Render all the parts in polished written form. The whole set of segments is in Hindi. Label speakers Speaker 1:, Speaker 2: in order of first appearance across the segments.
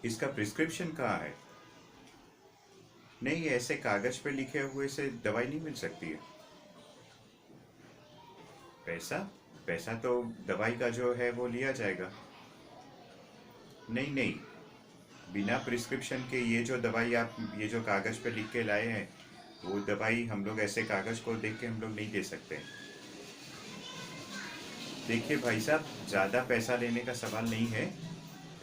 Speaker 1: इसका प्रिस्क्रिप्शन कहाँ है? नहीं, ऐसे कागज पे लिखे हुए से दवाई नहीं मिल सकती है। पैसा? पैसा तो दवाई का जो है वो लिया जाएगा। नहीं नहीं, बिना प्रिस्क्रिप्शन के ये जो दवाई आप ये जो कागज पे लिख के लाए हैं, वो दवाई हम लोग ऐसे कागज को देख के हम लोग नहीं दे सकते। देखिए भाई साहब, ज़्यादा पैसा लेने का सवाल नहीं है।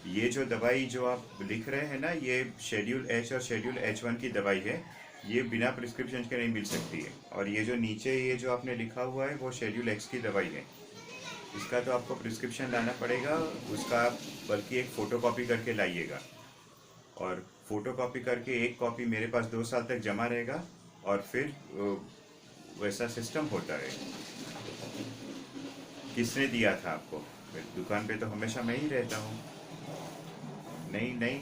Speaker 1: ये जो दवाई जो आप लिख रहे हैं ना, ये शेड्यूल एच और शेड्यूल H1 की दवाई है। ये बिना प्रिस्क्रिप्शन के नहीं मिल सकती है। और ये जो नीचे ये जो आपने लिखा हुआ है वो शेड्यूल एक्स की दवाई है। इसका तो आपको प्रिस्क्रिप्शन लाना पड़ेगा। उसका आप बल्कि एक फ़ोटो कॉपी करके लाइएगा। और फोटो कॉपी करके एक कॉपी मेरे पास 2 साल तक जमा रहेगा। और फिर वैसा सिस्टम होता है। किसने दिया था आपको? दुकान पे तो हमेशा मैं ही रहता हूँ। नहीं नहीं,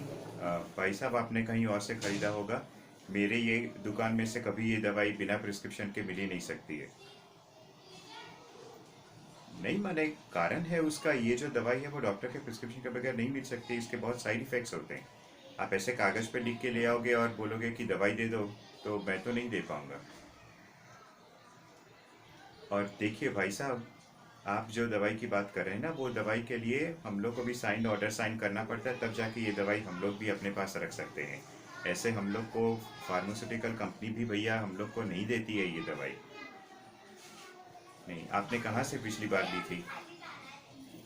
Speaker 1: भाई साहब आपने कहीं और से ख़रीदा होगा। मेरे ये दुकान में से कभी ये दवाई बिना प्रिस्क्रिप्शन के मिल ही नहीं सकती है। नहीं माने, कारण है उसका। ये जो दवाई है वो डॉक्टर के प्रिस्क्रिप्शन के बगैर नहीं मिल सकती। इसके बहुत साइड इफ़ेक्ट्स होते हैं। आप ऐसे कागज़ पे लिख के ले आओगे और बोलोगे कि दवाई दे दो, तो मैं तो नहीं दे पाऊँगा। और देखिए भाई साहब, आप जो दवाई की बात कर रहे हैं ना, वो दवाई के लिए हम लोग को भी साइन ऑर्डर साइन करना पड़ता है, तब जाके ये दवाई हम लोग भी अपने पास रख सकते हैं। ऐसे हम लोग को फार्मास्यूटिकल कंपनी भी भैया हम लोग को नहीं देती है ये दवाई। नहीं, आपने कहाँ से पिछली बार ली थी?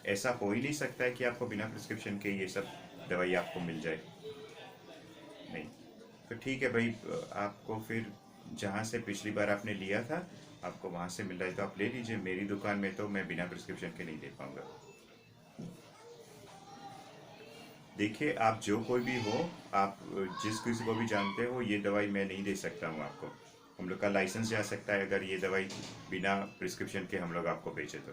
Speaker 1: ऐसा हो ही नहीं सकता है कि आपको बिना प्रिस्क्रिप्शन के ये सब दवाई आपको मिल जाए। नहीं, तो ठीक है भाई, आपको फिर जहाँ से पिछली बार आपने लिया था, आपको वहाँ से मिल रहा है तो आप ले लीजिए। मेरी दुकान में तो मैं बिना प्रिस्क्रिप्शन के नहीं दे पाऊँगा। देखिए, आप जो कोई भी हो, आप जिस किसी को भी जानते हो, ये दवाई मैं नहीं दे सकता हूँ आपको। हम लोग का लाइसेंस जा सकता है अगर ये दवाई बिना प्रिस्क्रिप्शन के हम लोग आपको बेचे तो।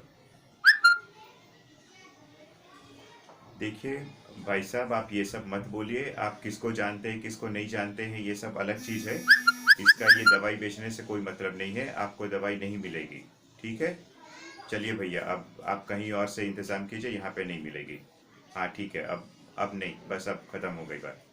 Speaker 1: देखिए भाई साहब, आप ये सब मत बोलिए। आप किसको जानते हैं किसको नहीं जानते हैं, ये सब अलग चीज़ है। इसका ये दवाई बेचने से कोई मतलब नहीं है। आपको दवाई नहीं मिलेगी। ठीक है? चलिए भैया, अब आप कहीं और से इंतज़ाम कीजिए, यहाँ पे नहीं मिलेगी। हाँ ठीक है, अब नहीं, बस अब ख़त्म हो गई बात।